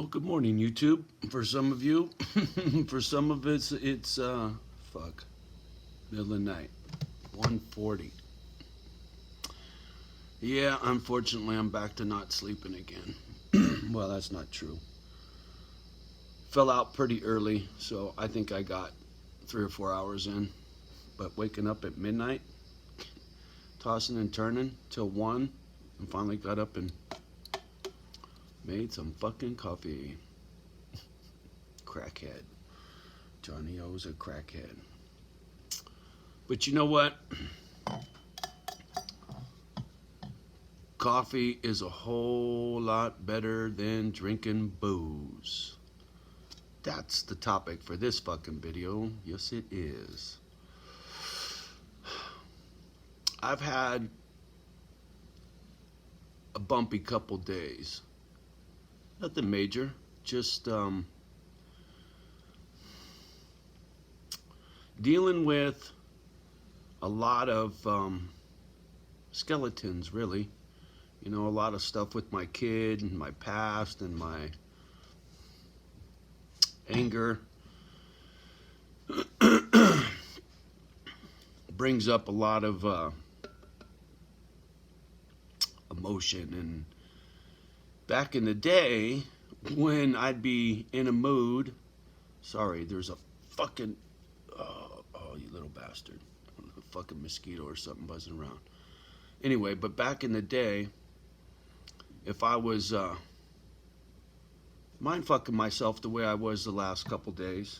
Well, good morning, YouTube. For some of you, for some of it's fuck, middle of the night, 1:40. Yeah, unfortunately, I'm back to not sleeping again. Well, that's not true. Fell out pretty early, so I think I got 3 or 4 hours in. But waking up at midnight, tossing and turning till 1, and finally got up and made some fucking coffee. Crackhead. Johnny O's a crackhead. But you know what? Coffee is a whole lot better than drinking booze. That's the topic for this fucking video. Yes, it is. I've had a bumpy couple days. Nothing major, just dealing with a lot of skeletons, really. You know, a lot of stuff with my kid and my past and my anger. Brings up a lot of emotion. And back in the day, when I'd be in a mood, sorry, there's a fucking, oh, you little bastard, a fucking mosquito or something buzzing around. Anyway, but back in the day, if I was mind fucking myself the way I was the last couple days,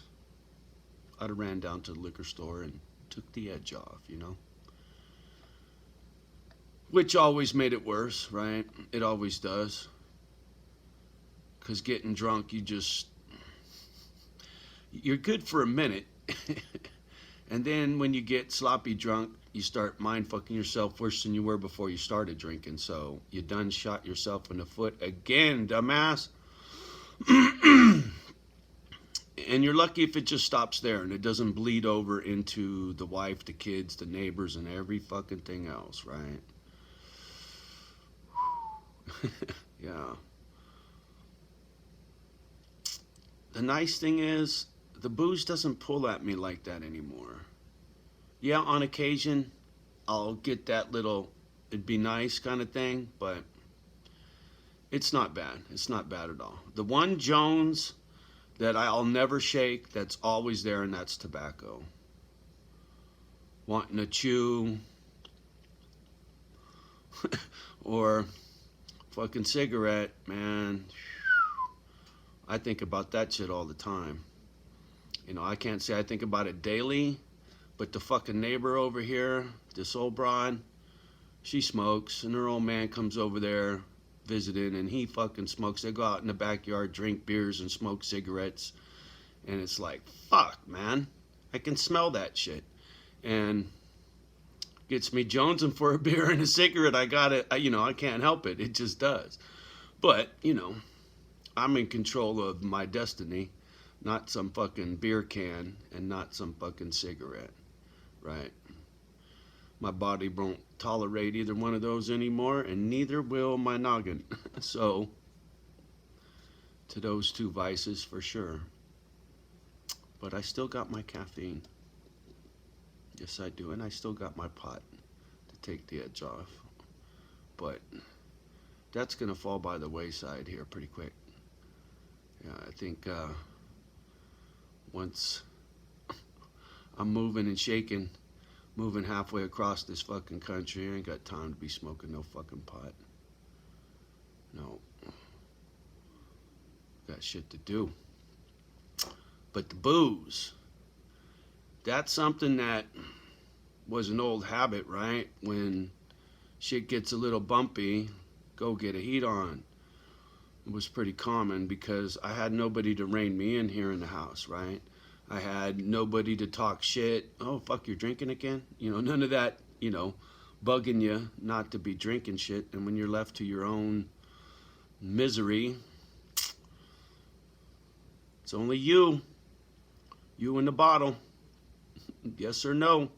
I'd have ran down to the liquor store and took the edge off, you know? Which always made it worse, right? It always does. Because getting drunk, you're good for a minute. And then when you get sloppy drunk, you start mind fucking yourself worse than you were before you started drinking. So you done shot yourself in the foot again, dumbass. And you're lucky if it just stops there and it doesn't bleed over into the wife, the kids, the neighbors, and every fucking thing else, right? Yeah. The nice thing is, the booze doesn't pull at me like that anymore. Yeah, on occasion, I'll get that little, it'd be nice kind of thing, but it's not bad. It's not bad at all. The one Jones that I'll never shake, that's always there, and that's tobacco. Wanting to chew, or fucking cigarette, man. I think about that shit all the time. You know, I can't say I think about it daily, but the fucking neighbor over here, this old broad, she smokes, and her old man comes over there visiting, and he fucking smokes. They go out in the backyard, drink beers, and smoke cigarettes, and it's like, fuck, man, I can smell that shit, and gets me jonesing for a beer and a cigarette. I can't help it. It just does. But, you know, I'm in control of my destiny, not some fucking beer can and not some fucking cigarette, right? My body won't tolerate either one of those anymore, and neither will my noggin. So, to those two vices for sure. But I still got my caffeine. Yes, I do. And I still got my pot to take the edge off. But that's going to fall by the wayside here pretty quick. Yeah, I think once I'm moving and shaking, moving halfway across this fucking country, I ain't got time to be smoking no fucking pot. No. Got shit to do. But the booze, that's something that was an old habit, right? When shit gets a little bumpy, go get a heat on. It was pretty common because I had nobody to rein me in here in the house, right? I had nobody to talk shit. Oh, fuck, you're drinking again? You know, none of that, you know, bugging you not to be drinking shit. And when you're left to your own misery, it's only you and the bottle. Yes or no?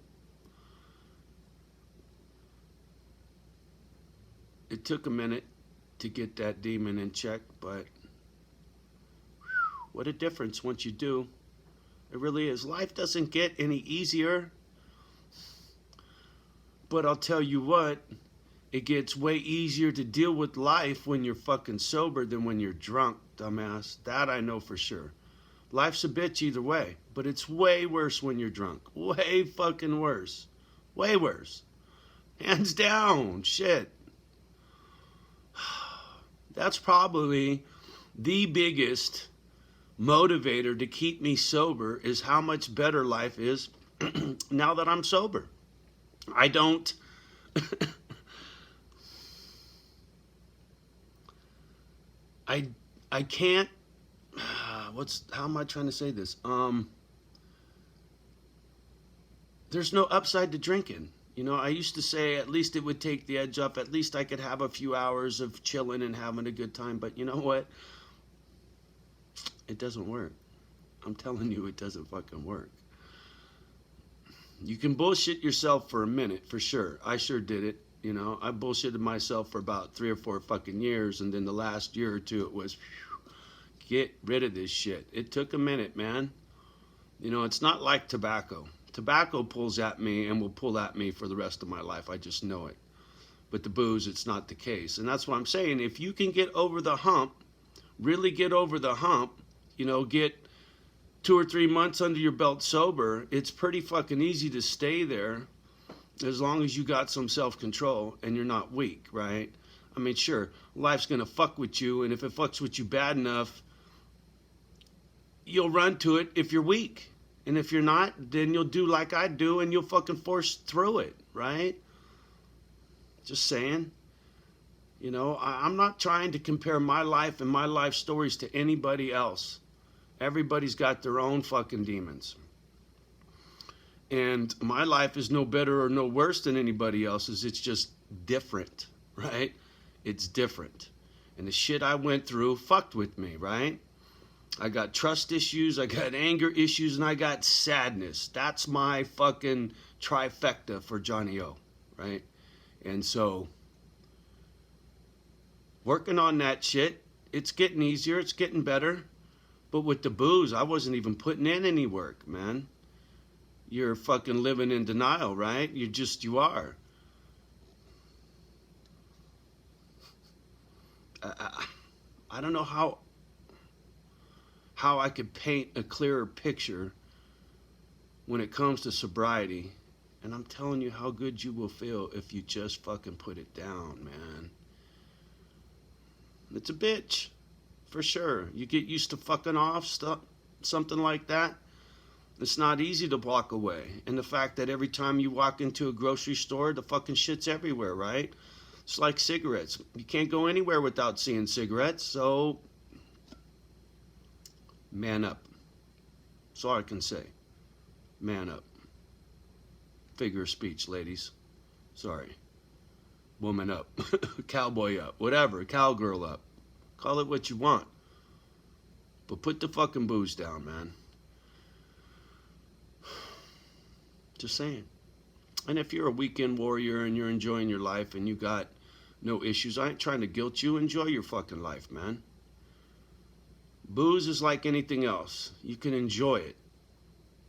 It took a minute to get that demon in check, but what a difference once you do. It really is. Life doesn't get any easier. But I'll tell you what, it gets way easier to deal with life when you're fucking sober than when you're drunk, dumbass. That I know for sure. Life's a bitch either way, but it's way worse when you're drunk. Way fucking worse. Way worse. Hands down. Shit. That's probably the biggest motivator to keep me sober, is how much better life is now that I'm sober. I don't I can't how am I trying to say this? There's no upside to drinking. You know, I used to say at least it would take the edge off. At least I could have a few hours of chilling and having a good time. But you know what? It doesn't work. I'm telling you, it doesn't fucking work. You can bullshit yourself for a minute, for sure. I sure did it. You know, I bullshitted myself for about 3 or 4 fucking years. And then the last year or two, it was, get rid of this shit. It took a minute, man. You know, it's not like tobacco. Tobacco pulls at me and will pull at me for the rest of my life. I just know it. But the booze, it's not the case. And that's what I'm saying. If you can get over the hump, really get over the hump, you know, get 2 or 3 months under your belt sober, it's pretty fucking easy to stay there as long as you got some self-control and you're not weak, right? I mean, sure, life's gonna fuck with you, and if it fucks with you bad enough, you'll run to it if you're weak. And if you're not, then you'll do like I do and you'll fucking force through it, right? Just saying. You know, I'm not trying to compare my life and my life stories to anybody else. Everybody's got their own fucking demons. And my life is no better or no worse than anybody else's. It's just different, right? It's different. And the shit I went through fucked with me, right? I got trust issues, I got anger issues, and I got sadness. That's my fucking trifecta for Johnny O, right? And so, working on that shit, it's getting easier, it's getting better. But with the booze, I wasn't even putting in any work, man. You're fucking living in denial, right? You are. I don't know how I could paint a clearer picture when it comes to sobriety. And I'm telling you how good you will feel if you just fucking put it down, man. It's a bitch, for sure. You get used to fucking off stuff, something like that. It's not easy to walk away. And the fact that every time you walk into a grocery store, the fucking shit's everywhere, right? It's like cigarettes. You can't go anywhere without seeing cigarettes, so man up. That's all I can say. Man up. Figure of speech, ladies. Sorry. Woman up. Cowboy up. Whatever. Cowgirl up. Call it what you want. But put the fucking booze down, man. Just saying. And if you're a weekend warrior and you're enjoying your life and you got no issues, I ain't trying to guilt you. Enjoy your fucking life, man. Booze is like anything else. You can enjoy it.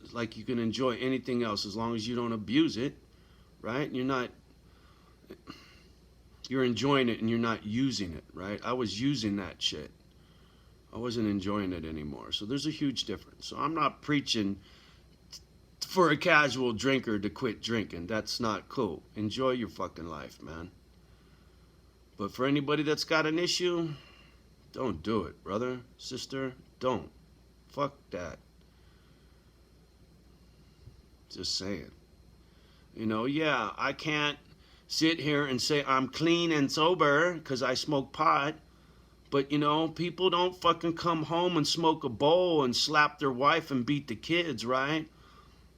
It's like you can enjoy anything else as long as you don't abuse it, right? You're enjoying it and you're not using it, right? I was using that shit. I wasn't enjoying it anymore. So there's a huge difference. So I'm not preaching for a casual drinker to quit drinking. That's not cool. Enjoy your fucking life, man. But for anybody that's got an issue, don't do it, brother, sister. Don't. Fuck that. Just saying. You know, yeah, I can't sit here and say I'm clean and sober because I smoke pot. But, you know, people don't fucking come home and smoke a bowl and slap their wife and beat the kids, right?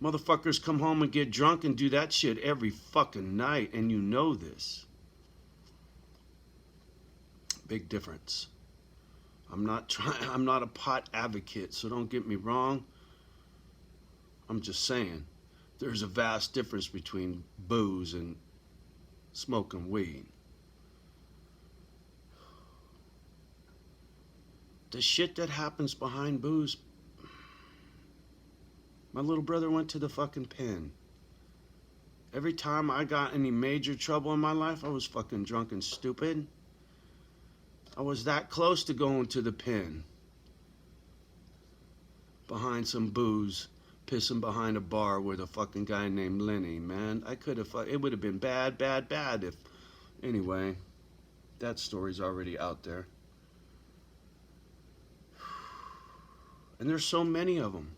Motherfuckers come home and get drunk and do that shit every fucking night, and you know this. Big difference. I'm not a pot advocate, so don't get me wrong. I'm just saying, there's a vast difference between booze and smoking weed. the shit that happens behind booze. My little brother went to the fucking pen. Every time I got any major trouble in my life, I was fucking drunk and stupid. I was that close to going to the pen. Behind some booze, pissing behind a bar with a fucking guy named Lenny, man. I could have, it would have been bad if, anyway, that story's already out there. And there's so many of them.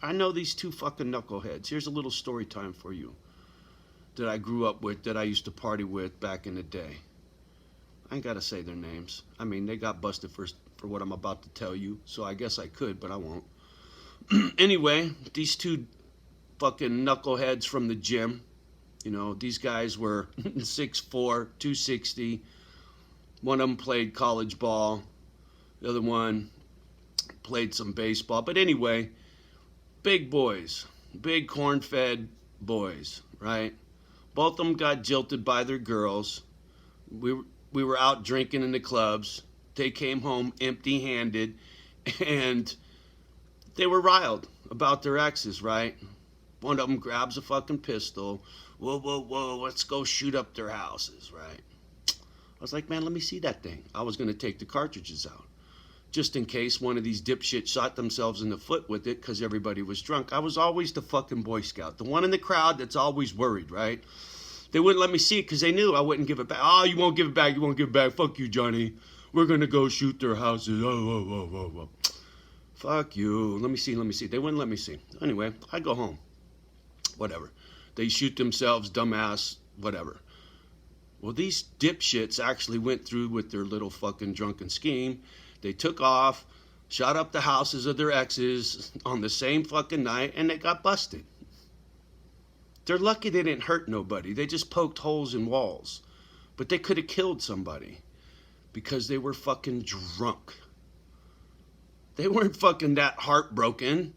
I know these two fucking knuckleheads. Here's a little story time for you that I grew up with, that I used to party with back in the day. I ain't gotta say their names. I mean, they got busted for what I'm about to tell you, so I guess I could, but I won't. Anyway, these two fucking knuckleheads from the gym, you know, these guys were 6'4", 260. One of them played college ball. The other one played some baseball. But anyway, big boys, big corn-fed boys, right? Both of them got jilted by their girls. We were out drinking in the clubs. They came home empty-handed, and they were riled about their exes, right? One of them grabs a fucking pistol. Whoa, let's go shoot up their houses, right? I was like, man, let me see that thing. I was going to take the cartridges out, just in case one of these dipshits shot themselves in the foot with it because everybody was drunk. I was always the fucking Boy Scout, the one in the crowd that's always worried, right? They wouldn't let me see it because they knew I wouldn't give it back. Oh, you won't give it back, you won't give it back. Fuck you, Johnny. We're going to go shoot their houses. Oh. Fuck you. Let me see. They wouldn't let me see. Anyway, I go home. Whatever. They shoot themselves, dumbass, whatever. Well, these dipshits actually went through with their little fucking drunken scheme. They took off, shot up the houses of their exes on the same fucking night, and they got busted. They're lucky they didn't hurt nobody. They just poked holes in walls. But they could have killed somebody because they were fucking drunk. They weren't fucking that heartbroken.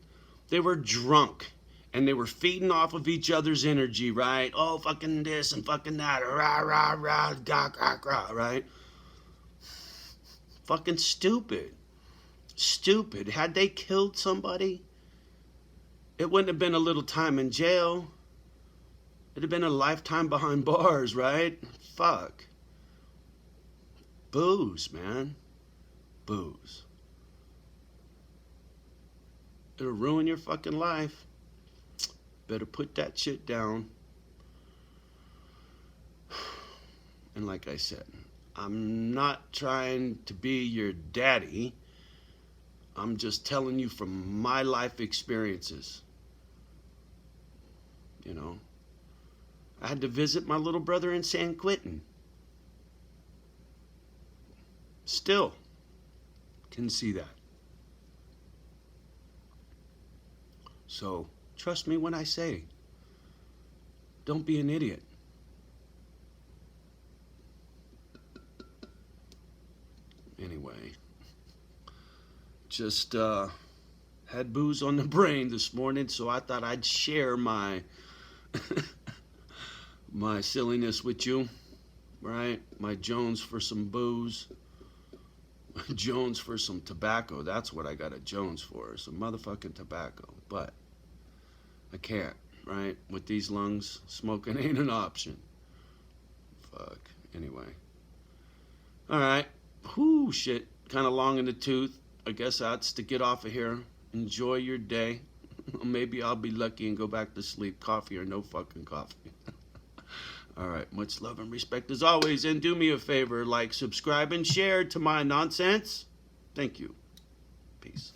They were drunk. And they were feeding off of each other's energy, right? Oh, fucking this and fucking that. Rah, gah, right? Fucking stupid. Stupid. Had they killed somebody, it wouldn't have been a little time in jail. It'd have been a lifetime behind bars, right? Fuck. Booze, man. Booze. It'll ruin your fucking life. Better put that shit down. And like I said, I'm not trying to be your daddy. I'm just telling you from my life experiences. You know, I had to visit my little brother in San Quentin. Still can see that. So, trust me when I say, don't be an idiot. Anyway, just had booze on the brain this morning, so I thought I'd share my my silliness with you, right? My Jones for some booze, Jones for some tobacco. That's what I got a Jones for, some motherfucking tobacco. But I can't, right? With these lungs, smoking ain't an option. Fuck. Anyway. Alright. Whoo, shit. Kind of long in the tooth. I guess that's to get off of here. Enjoy your day. Maybe I'll be lucky and go back to sleep. Coffee or no fucking coffee. Alright. Much love and respect as always. And do me a favor. Like, subscribe, and share to my nonsense. Thank you. Peace.